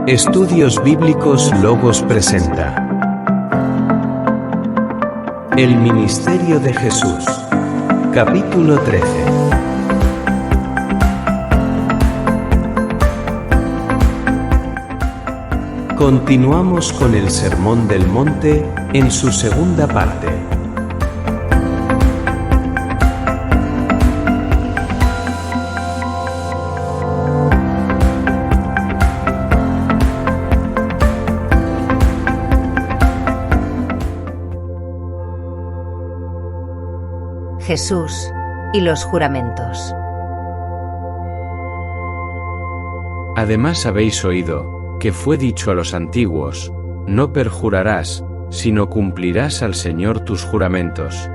Estudios Bíblicos Logos presenta El Ministerio de Jesús, capítulo 13. Continuamos con el Sermón del Monte en su segunda parte. Jesús y los juramentos. Además habéis oído que fue dicho a los antiguos: no perjurarás, sino cumplirás al Señor tus juramentos.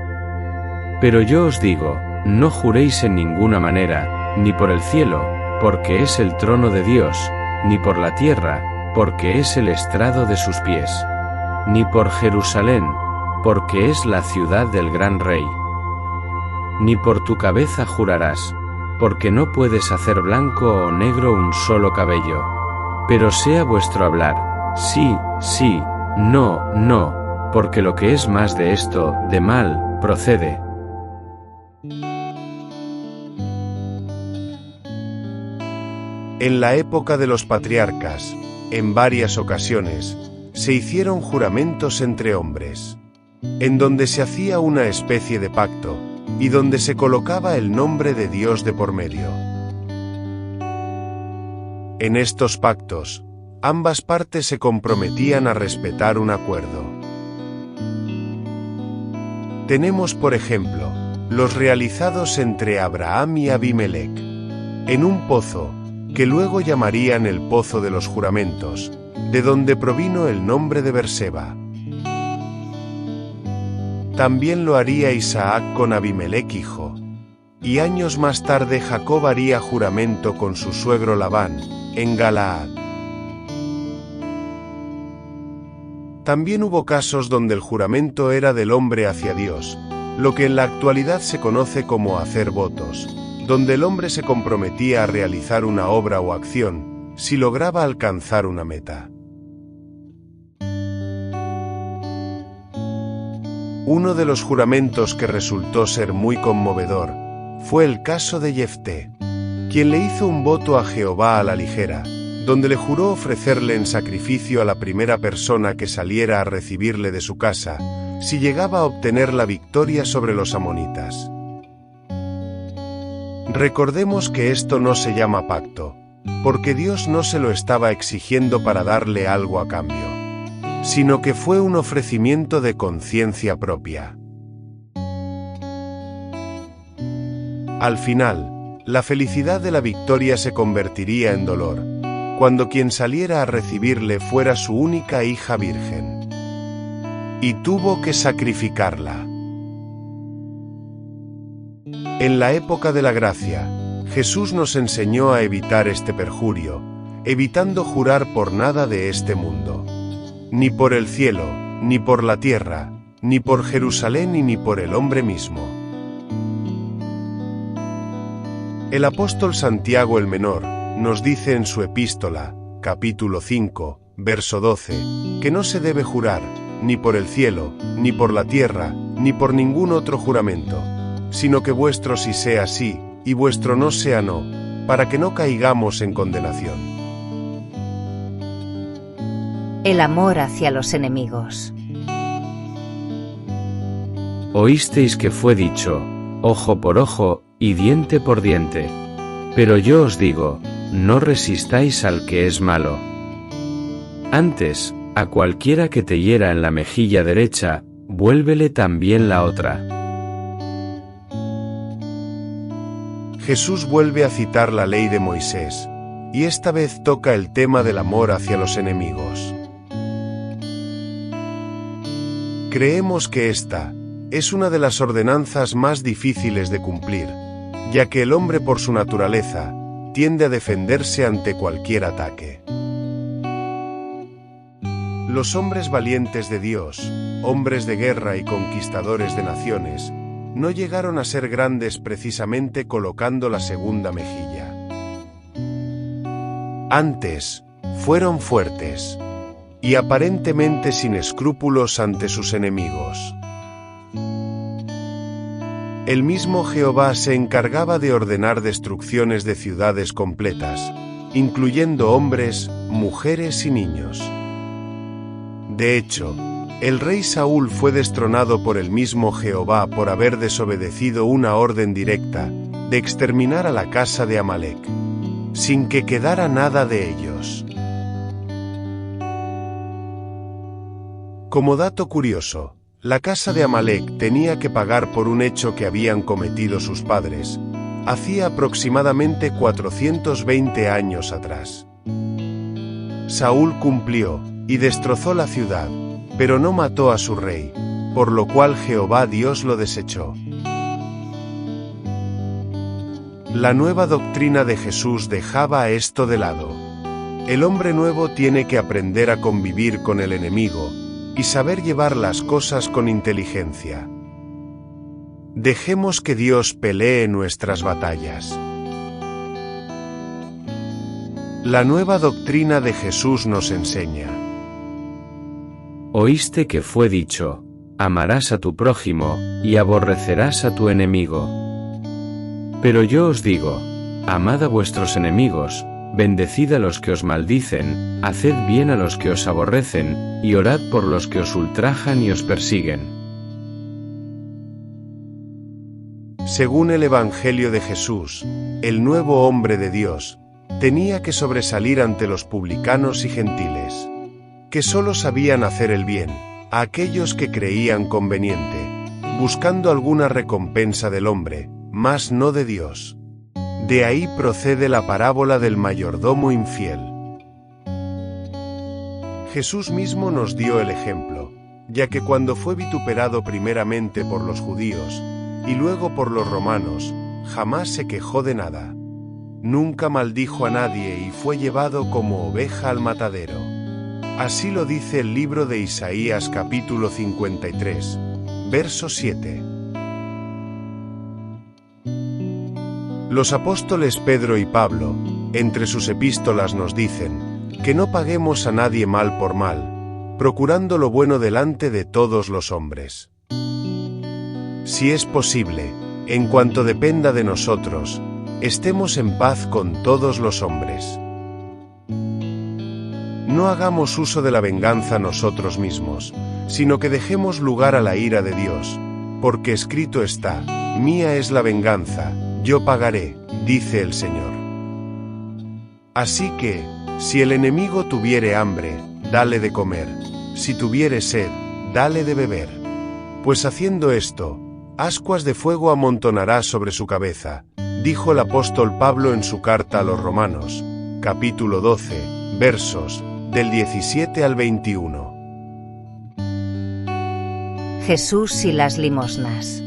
Pero yo os digo, no juréis en ninguna manera, ni por el cielo, porque es el trono de Dios, ni por la tierra, porque es el estrado de sus pies, ni por Jerusalén, porque es la ciudad del gran Rey. Ni por tu cabeza jurarás, porque no puedes hacer blanco o negro un solo cabello. Pero sea vuestro hablar, sí, sí, no, no, porque lo que es más de esto, de mal, procede. En la época de los patriarcas, en varias ocasiones, se hicieron juramentos entre hombres, en donde se hacía una especie de pacto, y donde se colocaba el nombre de Dios de por medio. En estos pactos, ambas partes se comprometían a respetar un acuerdo. Tenemos, por ejemplo, los realizados entre Abraham y Abimelec, en un pozo, que luego llamarían el Pozo de los Juramentos, de donde provino el nombre de Berseba. También lo haría Isaac con Abimelec hijo, y años más tarde Jacob haría juramento con su suegro Labán, en Galaad. También hubo casos donde el juramento era del hombre hacia Dios, lo que en la actualidad se conoce como hacer votos, donde el hombre se comprometía a realizar una obra o acción, si lograba alcanzar una meta. Uno de los juramentos que resultó ser muy conmovedor fue el caso de Jefté, quien le hizo un voto a Jehová a la ligera, donde le juró ofrecerle en sacrificio a la primera persona que saliera a recibirle de su casa, si llegaba a obtener la victoria sobre los amonitas. Recordemos que esto no se llama pacto, porque Dios no se lo estaba exigiendo para darle algo a cambio, sino que fue un ofrecimiento de conciencia propia. Al final, la felicidad de la victoria se convertiría en dolor, cuando quien saliera a recibirle fuera su única hija virgen, y tuvo que sacrificarla. En la época de la gracia, Jesús nos enseñó a evitar este perjurio, evitando jurar por nada de este mundo. Ni por el cielo, ni por la tierra, ni por Jerusalén y ni por el hombre mismo. El apóstol Santiago el Menor nos dice en su epístola, capítulo 5, verso 12, que no se debe jurar, ni por el cielo, ni por la tierra, ni por ningún otro juramento, sino que vuestro sí sea sí, y vuestro no sea no, para que no caigamos en condenación. El amor hacia los enemigos. Oísteis que fue dicho: ojo por ojo y diente por diente. Pero yo os digo, no resistáis al que es malo. Antes, a cualquiera que te hiera en la mejilla derecha, vuélvele también la otra. Jesús vuelve a citar la ley de Moisés, y esta vez toca el tema del amor hacia los enemigos. Creemos que esta es una de las ordenanzas más difíciles de cumplir, ya que el hombre por su naturaleza tiende a defenderse ante cualquier ataque. Los hombres valientes de Dios, hombres de guerra y conquistadores de naciones, no llegaron a ser grandes precisamente colocando la segunda mejilla. Antes, fueron fuertes y aparentemente sin escrúpulos ante sus enemigos. El mismo Jehová se encargaba de ordenar destrucciones de ciudades completas, incluyendo hombres, mujeres y niños. De hecho, el rey Saúl fue destronado por el mismo Jehová por haber desobedecido una orden directa de exterminar a la casa de Amalek, sin que quedara nada de ellos. Como dato curioso, la casa de Amalek tenía que pagar por un hecho que habían cometido sus padres, hacía aproximadamente 420 años atrás. Saúl cumplió y destrozó la ciudad, pero no mató a su rey, por lo cual Jehová Dios lo desechó. La nueva doctrina de Jesús dejaba esto de lado. El hombre nuevo tiene que aprender a convivir con el enemigo y saber llevar las cosas con inteligencia. Dejemos que Dios pelee nuestras batallas. La nueva doctrina de Jesús nos enseña: Oíste que fue dicho, amarás a tu prójimo, y aborrecerás a tu enemigo. Pero yo os digo, amad a vuestros enemigos, bendecid a los que os maldicen, haced bien a los que os aborrecen, y orad por los que os ultrajan y os persiguen. Según el Evangelio de Jesús, el nuevo hombre de Dios tenía que sobresalir ante los publicanos y gentiles, que solo sabían hacer el bien, a aquellos que creían conveniente, buscando alguna recompensa del hombre, mas no de Dios. De ahí procede la parábola del mayordomo infiel. Jesús mismo nos dio el ejemplo, ya que cuando fue vituperado primeramente por los judíos, y luego por los romanos, jamás se quejó de nada. Nunca maldijo a nadie y fue llevado como oveja al matadero. Así lo dice el libro de Isaías capítulo 53, verso 7. Los apóstoles Pedro y Pablo, entre sus epístolas nos dicen que no paguemos a nadie mal por mal, procurando lo bueno delante de todos los hombres. Si es posible, en cuanto dependa de nosotros, estemos en paz con todos los hombres. No hagamos uso de la venganza nosotros mismos, sino que dejemos lugar a la ira de Dios, porque escrito está: mía es la venganza, yo pagaré, dice el Señor. Así que, si el enemigo tuviere hambre, dale de comer, si tuviere sed, dale de beber. Pues haciendo esto, ascuas de fuego amontonará sobre su cabeza, dijo el apóstol Pablo en su carta a los Romanos, capítulo 12, versos del 17 al 21. Jesús y las limosnas.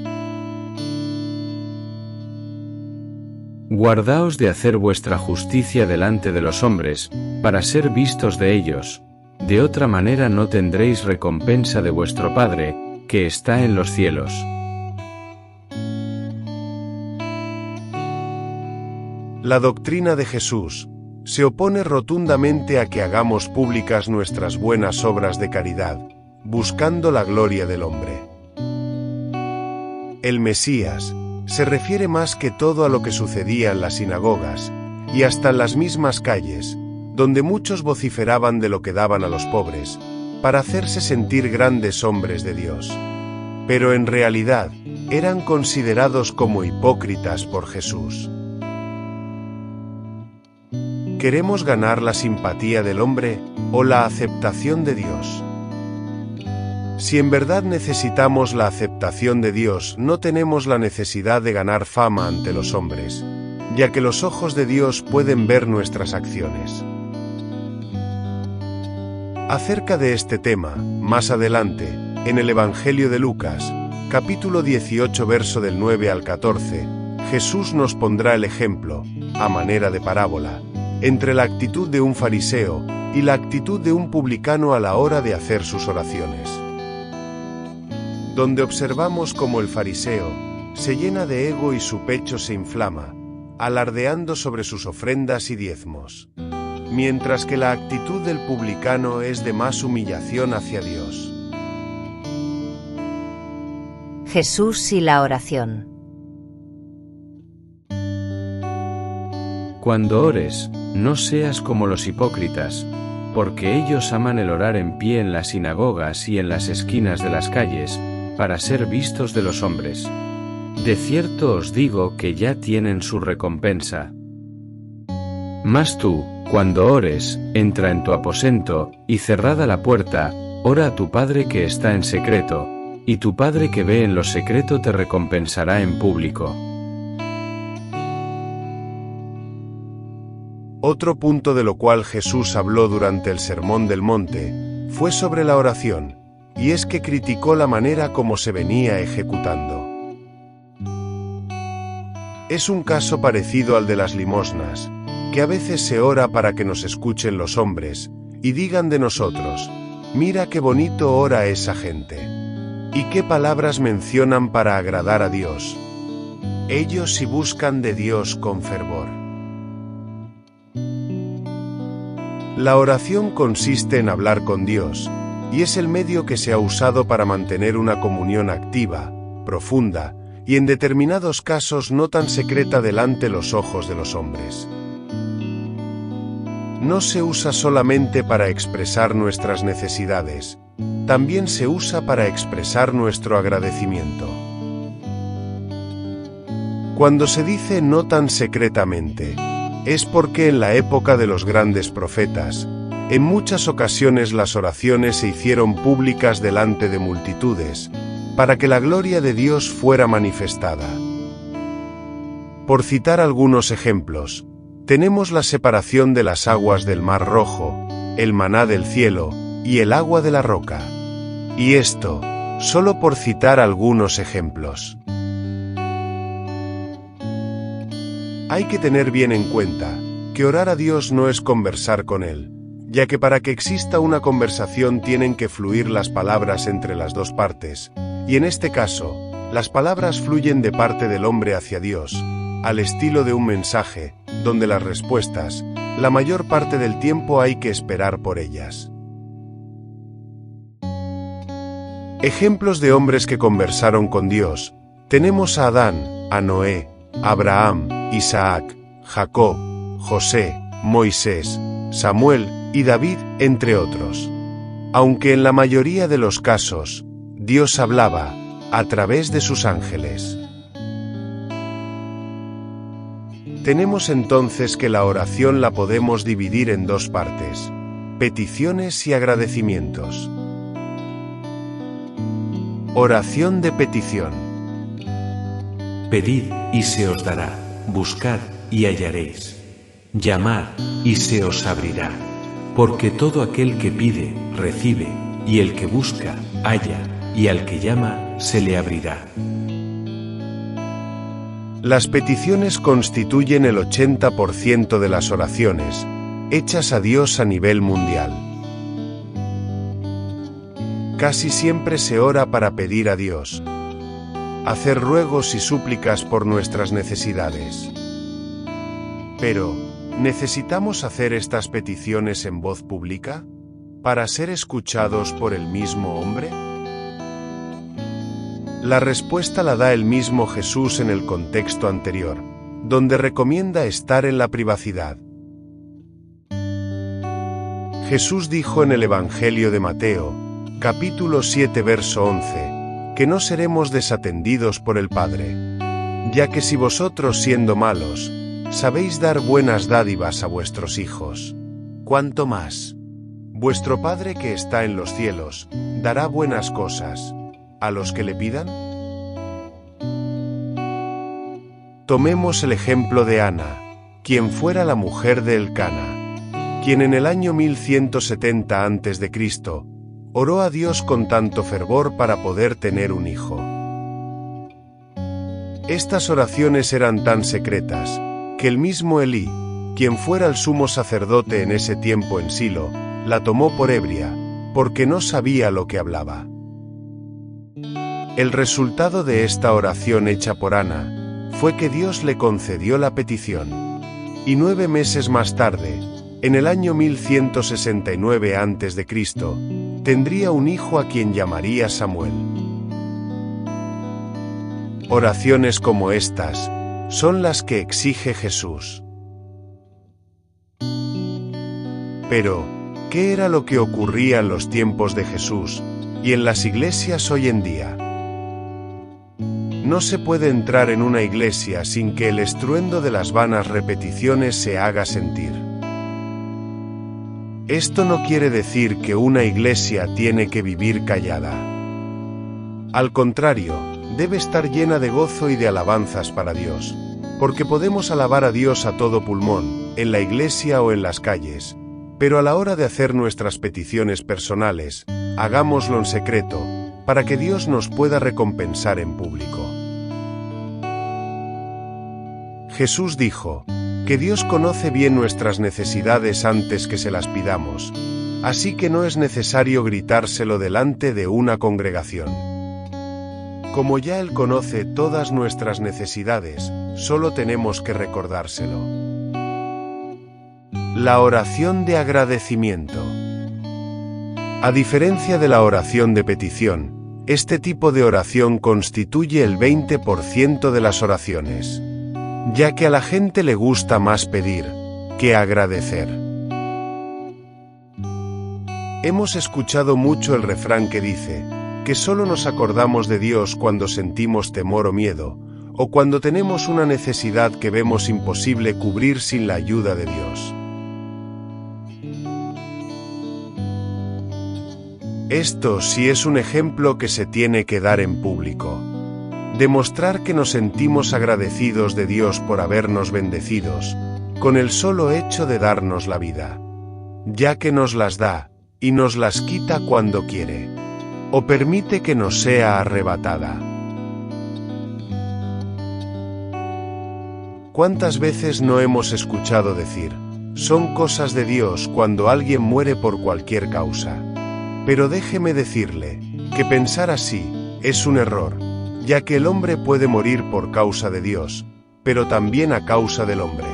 Guardaos de hacer vuestra justicia delante de los hombres, para ser vistos de ellos, de otra manera no tendréis recompensa de vuestro Padre, que está en los cielos. La doctrina de Jesús se opone rotundamente a que hagamos públicas nuestras buenas obras de caridad, buscando la gloria del hombre. El Mesías se refiere más que todo a lo que sucedía en las sinagogas, y hasta en las mismas calles, donde muchos vociferaban de lo que daban a los pobres, para hacerse sentir grandes hombres de Dios. Pero en realidad, eran considerados como hipócritas por Jesús. ¿Queremos ganar la simpatía del hombre o la aceptación de Dios? Si en verdad necesitamos la aceptación de Dios, no tenemos la necesidad de ganar fama ante los hombres, ya que los ojos de Dios pueden ver nuestras acciones. Acerca de este tema, más adelante, en el Evangelio de Lucas, capítulo 18, verso del 9 al 14, Jesús nos pondrá el ejemplo, a manera de parábola, entre la actitud de un fariseo y la actitud de un publicano a la hora de hacer sus oraciones, donde observamos cómo el fariseo se llena de ego y su pecho se inflama, alardeando sobre sus ofrendas y diezmos. mientras que la actitud del publicano es de más humillación hacia Dios. Jesús y la oración. Cuando ores, no seas como los hipócritas, porque ellos aman el orar en pie en las sinagogas y en las esquinas de las calles, para ser vistos de los hombres. De cierto os digo que ya tienen su recompensa. Mas tú, cuando ores, entra en tu aposento, y cerrada la puerta, ora a tu Padre que está en secreto, y tu Padre que ve en lo secreto te recompensará en público. Otro punto de lo cual Jesús habló durante el Sermón del Monte fue sobre la oración, y es que criticó la manera como se venía ejecutando. Es un caso parecido al de las limosnas, que a veces se ora para que nos escuchen los hombres, y digan de nosotros: mira qué bonito ora esa gente. ¿Y qué palabras mencionan para agradar a Dios? Ellos sí buscan de Dios con fervor. La oración consiste en hablar con Dios, y es el medio que se ha usado para mantener una comunión activa, profunda, y en determinados casos no tan secreta delante los ojos de los hombres. No se usa solamente para expresar nuestras necesidades, también se usa para expresar nuestro agradecimiento. Cuando se dice no tan secretamente, es porque en la época de los grandes profetas, en muchas ocasiones las oraciones se hicieron públicas delante de multitudes, para que la gloria de Dios fuera manifestada. Por citar algunos ejemplos, tenemos la separación de las aguas del Mar Rojo, el maná del cielo y el agua de la roca. Y esto, solo por citar algunos ejemplos. Hay que tener bien en cuenta que orar a Dios no es conversar con Él, ya que para que exista una conversación tienen que fluir las palabras entre las dos partes, y en este caso, las palabras fluyen de parte del hombre hacia Dios, al estilo de un mensaje, donde las respuestas, la mayor parte del tiempo hay que esperar por ellas. Ejemplos de hombres que conversaron con Dios: tenemos a Adán, a Noé, Abraham, Isaac, Jacob, José, Moisés, Samuel y David, entre otros. Aunque en la mayoría de los casos, Dios hablaba a través de sus ángeles. Tenemos entonces que la oración la podemos dividir en dos partes: peticiones y agradecimientos. Oración de petición. Pedid y se os dará, buscad y hallaréis. Llamad y se os abrirá, porque todo aquel que pide, recibe, y el que busca, halla, y al que llama, se le abrirá. Las peticiones constituyen el 80% de las oraciones, hechas a Dios a nivel mundial. Casi siempre se ora para pedir a Dios, hacer ruegos y súplicas por nuestras necesidades. Pero, ¿necesitamos hacer estas peticiones en voz pública, para ser escuchados por el mismo hombre? La respuesta la da el mismo Jesús en el contexto anterior, donde recomienda estar en la privacidad. Jesús dijo en el Evangelio de Mateo, capítulo 7, verso 11, que no seremos desatendidos por el Padre, ya que si vosotros, siendo malos, sabéis dar buenas dádivas a vuestros hijos, ¿cuánto más? Vuestro Padre que está en los cielos, dará buenas cosas a los que le pidan. Tomemos el ejemplo de Ana, quien fuera la mujer de Elcana, quien en el año 1170 a.C., oró a Dios con tanto fervor para poder tener un hijo. Estas oraciones eran tan secretas, que el mismo Elí, quien fuera el sumo sacerdote en ese tiempo en Silo, la tomó por ebria, porque no sabía lo que hablaba. El resultado de esta oración hecha por Ana fue que Dios le concedió la petición, y 9 meses más tarde, En el año 1169 a.C., tendría un hijo a quien llamaría Samuel. Oraciones como estas son las que exige Jesús. Pero, ¿qué era lo que ocurría en los tiempos de Jesús y en las iglesias hoy en día? No se puede entrar en una iglesia sin que el estruendo de las vanas repeticiones se haga sentir. Esto no quiere decir que una iglesia tiene que vivir callada. Al contrario, debe estar llena de gozo y de alabanzas para Dios, porque podemos alabar a Dios a todo pulmón, en la iglesia o en las calles, pero a la hora de hacer nuestras peticiones personales, hagámoslo en secreto, para que Dios nos pueda recompensar en público. Jesús dijo que Dios conoce bien nuestras necesidades antes que se las pidamos, así que no es necesario gritárselo delante de una congregación. Como ya Él conoce todas nuestras necesidades, solo tenemos que recordárselo. La oración de agradecimiento. A diferencia de la oración de petición, este tipo de oración constituye el 20% de las oraciones, ya que a la gente le gusta más pedir que agradecer. Hemos escuchado mucho el refrán que dice que solo nos acordamos de Dios cuando sentimos temor o miedo, o cuando tenemos una necesidad que vemos imposible cubrir sin la ayuda de Dios. Esto sí es un ejemplo que se tiene que dar en público. Demostrar que nos sentimos agradecidos de Dios por habernos bendecidos, con el solo hecho de darnos la vida, ya que nos las da, y nos las quita cuando quiere, o permite que nos sea arrebatada. ¿Cuántas veces no hemos escuchado decir, son cosas de Dios cuando alguien muere por cualquier causa? Pero déjeme decirle, que pensar así, es un error, ya que el hombre puede morir por causa de Dios, pero también a causa del hombre.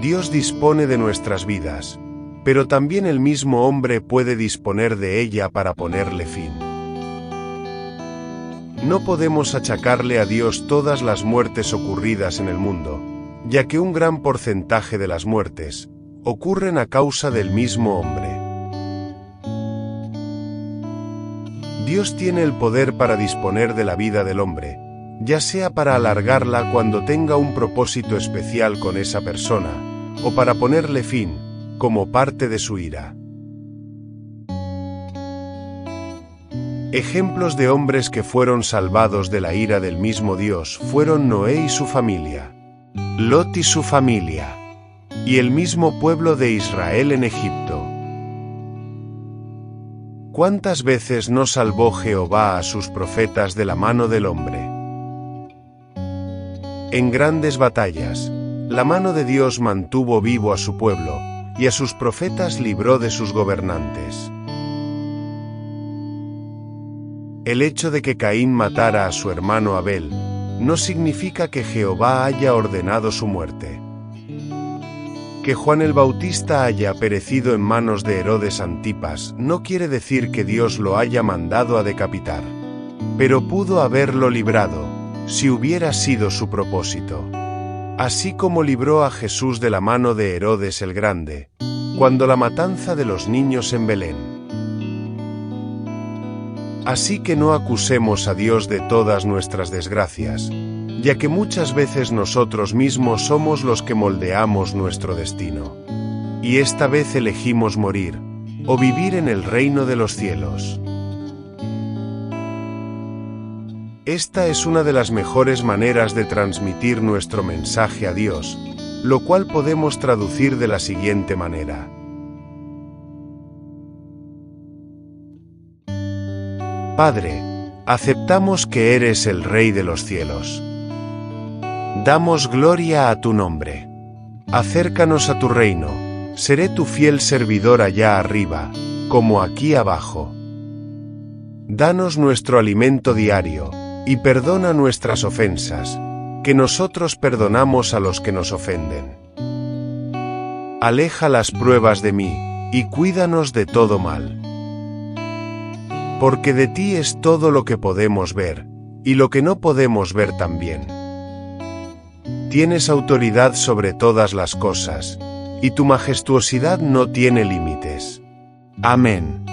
Dios dispone de nuestras vidas, pero también el mismo hombre puede disponer de ella para ponerle fin. No podemos achacarle a Dios todas las muertes ocurridas en el mundo, ya que un gran porcentaje de las muertes ocurren a causa del mismo hombre. Dios tiene el poder para disponer de la vida del hombre, ya sea para alargarla cuando tenga un propósito especial con esa persona, o para ponerle fin, como parte de su ira. Ejemplos de hombres que fueron salvados de la ira del mismo Dios fueron Noé y su familia, Lot y su familia, y el mismo pueblo de Israel en Egipto. ¿Cuántas veces no salvó Jehová a sus profetas de la mano del hombre? En grandes batallas, la mano de Dios mantuvo vivo a su pueblo, y a sus profetas libró de sus gobernantes. El hecho de que Caín matara a su hermano Abel, no significa que Jehová haya ordenado su muerte. Que Juan el Bautista haya perecido en manos de Herodes Antipas no quiere decir que Dios lo haya mandado a decapitar, pero pudo haberlo librado, si hubiera sido su propósito. Así como libró a Jesús de la mano de Herodes el Grande, cuando la matanza de los niños en Belén. Así que no acusemos a Dios de todas nuestras desgracias, ya que muchas veces nosotros mismos somos los que moldeamos nuestro destino. Y esta vez elegimos morir, o vivir en el reino de los cielos. Esta es una de las mejores maneras de transmitir nuestro mensaje a Dios, lo cual podemos traducir de la siguiente manera. Padre, aceptamos que eres el Rey de los cielos. Damos gloria a tu nombre. Acércanos a tu reino, seré tu fiel servidor allá arriba, como aquí abajo. Danos nuestro alimento diario, y perdona nuestras ofensas, que nosotros perdonamos a los que nos ofenden. Aleja las pruebas de mí, y cuídanos de todo mal. Porque de ti es todo lo que podemos ver, y lo que no podemos ver también. Tienes autoridad sobre todas las cosas, y tu majestuosidad no tiene límites. Amén.